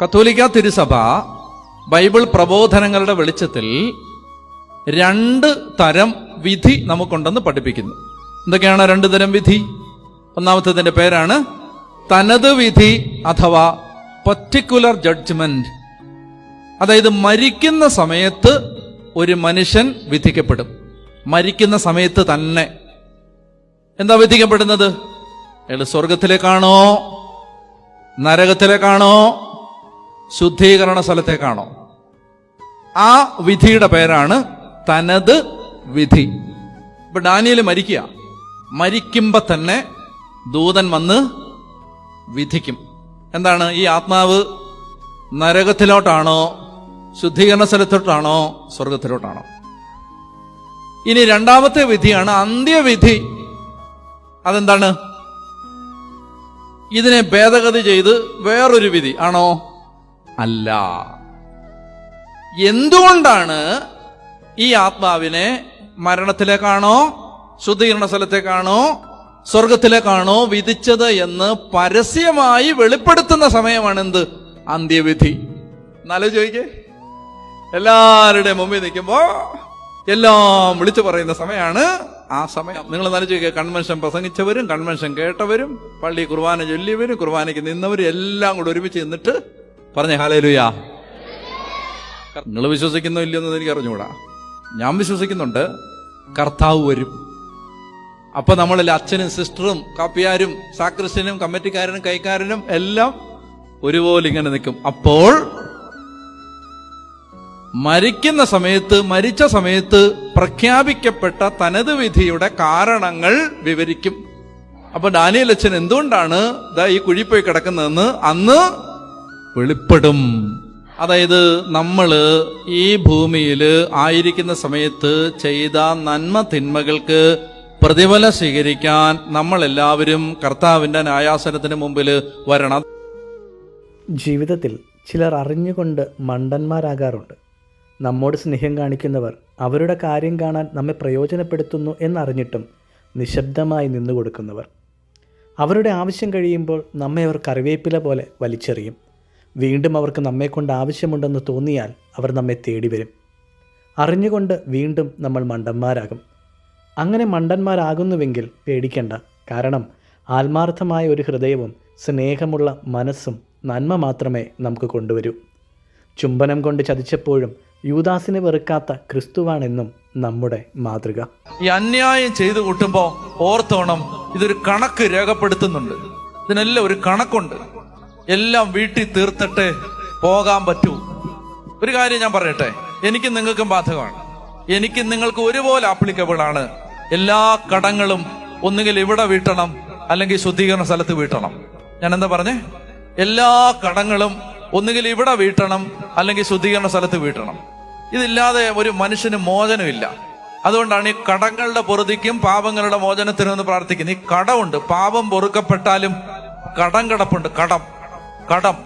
കത്തോലിക്ക തിരുസഭ ബൈബിൾ പ്രബോധനങ്ങളുടെ വെളിച്ചത്തിൽ 2 തരം വിധി നമുക്കുണ്ടെന്ന് പഠിപ്പിക്കുന്നു. എന്തൊക്കെയാണ് 2 തരം വിധി? ഒന്നാമത്തേതിന്റെ പേരാണ് തനത് വിധി അഥവാ പർട്ടിക്കുലർ ജഡ്ജ്മെന്റ്. അതായത് മരിക്കുന്ന സമയത്ത് ഒരു മനുഷ്യൻ വിധിക്കപ്പെടും. മരിക്കുന്ന സമയത്ത് തന്നെ എന്താ വിധിക്കപ്പെടുന്നത്? അയാൾ സ്വർഗത്തിലേക്കാണോ, നരകത്തിലേക്കാണോ, ശുദ്ധീകരണ സ്ഥലത്തേക്കാണോ? ആ വിധിയുടെ പേരാണ് തനത് വിധി. ഇപ്പൊ ഡാനിയേൽ മരിക്കുമ്പോ തന്നെ ദൂതൻ വന്ന് വിധിക്കും. എന്താണ്? ഈ ആത്മാവ് നരകത്തിലോട്ടാണോ, ശുദ്ധീകരണ സ്ഥലത്തോട്ടാണോ, സ്വർഗത്തിലോട്ടാണോ? ഇനി രണ്ടാമത്തെ വിധിയാണ് അന്ത്യവിധി. അതെന്താണ്? ഇതിനെ ഭേദഗതി ചെയ്ത് വേറൊരു വിധി ആണോ? അല്ല. എന്തുകൊണ്ടാണ് ഈ ആത്മാവിനെ മരണത്തിലേക്കാണോ, ശുദ്ധീകരണ സ്ഥലത്തേക്കാണോ, സ്വർഗത്തിലേക്കാണോ വിധിച്ചത് എന്ന് പരസ്യമായി വെളിപ്പെടുത്തുന്ന സമയമാണ് എന്ത്? അന്ത്യവിധി. എന്നാലും ചോദിക്കേ, എല്ലാവരുടെയും മുമ്പിൽ നിൽക്കുമ്പോ എല്ലാം വിളിച്ചു പറയുന്ന സമയമാണ് ആ സമയം. നിങ്ങൾ എന്നാലും ചോദിക്കുക, കൺവെൻഷൻ പ്രസംഗിച്ചവരും കൺവെൻഷൻ കേട്ടവരും പള്ളി കുർബാന ചൊല്ലിയവരും കുർബാനയ്ക്ക് നിന്നവരും എല്ലാം കൂടെ ഒരുമിച്ച് നിന്നിട്ട് പറഞ്ഞേ ഹല്ലേലൂയ. നിങ്ങൾ വിശ്വസിക്കുന്നോ ഇല്ലയെന്ന് എനിക്ക് അറിഞ്ഞുകൂടാ. ഞാൻ വിശ്വസിക്കുന്നുണ്ട്. കർത്താവ് വരും. അപ്പൊ നമ്മളിൽ അച്ഛനും സിസ്റ്ററും കാപ്പിയാരും സാക്രിസ്ത്യനും കമ്മിറ്റിക്കാരനും കൈക്കാരനും എല്ലാം ഒരുപോലെ ഇങ്ങനെ നിൽക്കും. അപ്പോൾ മരിച്ച സമയത്ത് പ്രഖ്യാപിക്കപ്പെട്ട തനത് വിധിയുടെ കാരണങ്ങൾ വിവരിക്കും. അപ്പൊ ഡാനിയേൽ അച്ഛൻ എന്തുകൊണ്ടാണ് ഈ കുഴിപ്പോയി കിടക്കുന്നതെന്ന് അന്ന് വെളിപ്പെടും. അതായത് നമ്മള് ഈ ഭൂമിയിൽ ആയിരിക്കുന്ന സമയത്ത് ചെയ്ത നന്മ തിന്മകൾക്ക് പ്രതിഫലം സ്വീകരിക്കാൻ നമ്മളെല്ലാവരും കർത്താവിന്റെ ന്യായാസനത്തിന് മുമ്പിൽ വരണം. ജീവിതത്തിൽ ചിലർ അറിഞ്ഞുകൊണ്ട് മണ്ടന്മാരാകാറുണ്ട്. നമ്മോട് സ്നേഹം കാണിക്കുന്നവർ അവരുടെ കാര്യം കാണാൻ നമ്മെ പ്രയോജനപ്പെടുത്തുന്നു എന്നറിഞ്ഞിട്ടും നിശബ്ദമായി നിന്നുകൊടുക്കുന്നവർ. അവരുടെ ആവശ്യം കഴിയുമ്പോൾ നമ്മെ അവർ കറിവേപ്പില പോലെ വലിച്ചെറിയും. വീണ്ടും അവർക്ക് നമ്മെക്കൊണ്ട് ആവശ്യമുണ്ടെന്ന് തോന്നിയാൽ അവർ നമ്മെ തേടി വരും. അറിഞ്ഞുകൊണ്ട് വീണ്ടും നമ്മൾ മണ്ടന്മാരാകും. അങ്ങനെ മണ്ടന്മാരാകുന്നുവെങ്കിൽ പേടിക്കണ്ട. കാരണം ആത്മാർത്ഥമായ ഒരു ഹൃദയവും സ്നേഹമുള്ള മനസ്സും നന്മ മാത്രമേ നമുക്ക് കൊണ്ടുവരൂ. ചുംബനം കൊണ്ട് ചതിച്ചപ്പോഴും യൂദാസിനെ വെറുക്കാത്ത ക്രിസ്തുവാണെന്നും നമ്മുടെ മാതൃക. ഈ അന്യായം ചെയ്തു കൂട്ടുമ്പോ ഓർത്തോണം, ഇതൊരു കണക്ക് രേഖപ്പെടുത്തുന്നുണ്ട്. ഇതിനെല്ലാം ഒരു കണക്കുണ്ട്. എല്ലാം വീട്ടിൽ തീർത്തിട്ട് പോകാൻ പറ്റൂ. ഒരു കാര്യം ഞാൻ പറയട്ടെ, എനിക്കും നിങ്ങൾക്കും ബാധകമാണ്. എനിക്കും നിങ്ങൾക്ക് ഒരുപോലെ ആപ്ലിക്കബിൾ ആണ്. എല്ലാ കടങ്ങളും ഒന്നുകിൽ ഇവിടെ വീട്ടണം, അല്ലെങ്കിൽ ശുദ്ധീകരണ സ്ഥലത്ത് വീട്ടണം. ഞാൻ എന്താ പറഞ്ഞേ? എല്ലാ കടങ്ങളും ഒന്നുകിൽ ഇവിടെ വീട്ടണം, അല്ലെങ്കിൽ ശുദ്ധീകരണ സ്ഥലത്ത് വീട്ടണം. ഇതില്ലാതെ ഒരു മനുഷ്യന് മോചനമില്ല. അതുകൊണ്ടാണ് ഈ കടങ്ങളുടെ പൊറുതിക്കും പാപങ്ങളുടെ മോചനത്തിനും എന്ന് പ്രാർത്ഥിക്കുന്നത്. ഈ കടമുണ്ട്, പാപം പൊറുക്കപ്പെട്ടാലും കടം കിടപ്പുണ്ട്. കടം